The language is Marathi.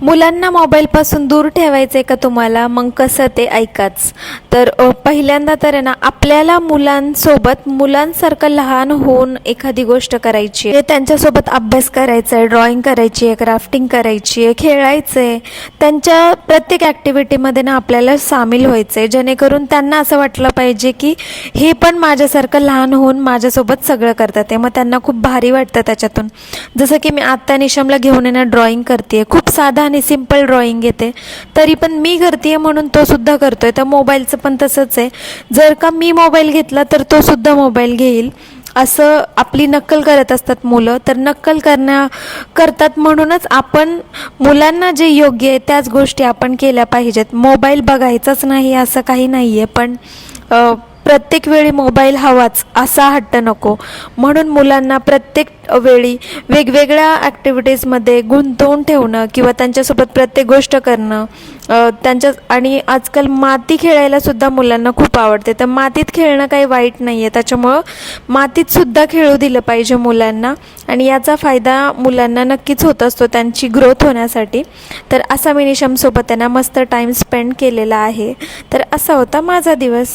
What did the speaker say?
मुलांना मोबाईलपासून दूर ठेवायचं आहे का तुम्हाला? मग कसं ते ऐकाच. तर पहिल्यांदा तर आहे ना, आपल्याला मुलांसोबत मुलांसारखं लहान होऊन एखादी गोष्ट करायची आहे, त्यांच्यासोबत अभ्यास करायचा आहे, ड्रॉइंग करायची आहे, क्राफ्टिंग करायची आहे, खेळायचं आहे. त्यांच्या प्रत्येक ॲक्टिव्हिटीमध्ये ना आपल्याला सामील व्हायचं आहे, जेणेकरून त्यांना असं वाटलं पाहिजे की हे पण माझ्यासारखं लहान होऊन माझ्यासोबत सगळं करतात आहे. मग त्यांना खूप भारी वाटतं त्याच्यातून. जसं की मी आत्ता निशमला घेऊन येणं ड्रॉइंग करते आहे, खूप साधा आणि सिम्पल ड्रॉइंग येते, तरी पण मी करते आहे म्हणून तो सुद्धा करतो आहे. तर मोबाईलचं पण तसंच आहे, जर का मी मोबाईल घेतला तर तो सुद्धा मोबाईल घेईल, असं आपली नक्कल करत असतात मुलं. तर नक्कल करतात म्हणूनच आपण मुलांना जे योग्य आहे त्याच गोष्टी आपण केल्या पाहिजेत. मोबाईल बघायचाच नाही असं काही नाही आहे, पण प्रत्येक वेळी मोबाईल हवाच असा हट्ट नको. म्हणून मुलांना प्रत्येक वेळी वेगवेगळ्या ॲक्टिव्हिटीजमध्ये गुंतवून ठेवणं किंवा त्यांच्यासोबत प्रत्येक गोष्ट करणं आणि आजकाल माती खेळायला सुद्धा मुलांना खूप आवडते. तर मातीत खेळणं काही वाईट नाही आहे, त्याच्यामुळं मातीतसुद्धा खेळू दिलं पाहिजे मुलांना, आणि याचा फायदा मुलांना नक्कीच होत असतो त्यांची ग्रोथ होण्यासाठी. तर असा मी निशमसोबत त्यांना मस्त टाईम स्पेंड केलेला आहे. तर असा होता माझा दिवस.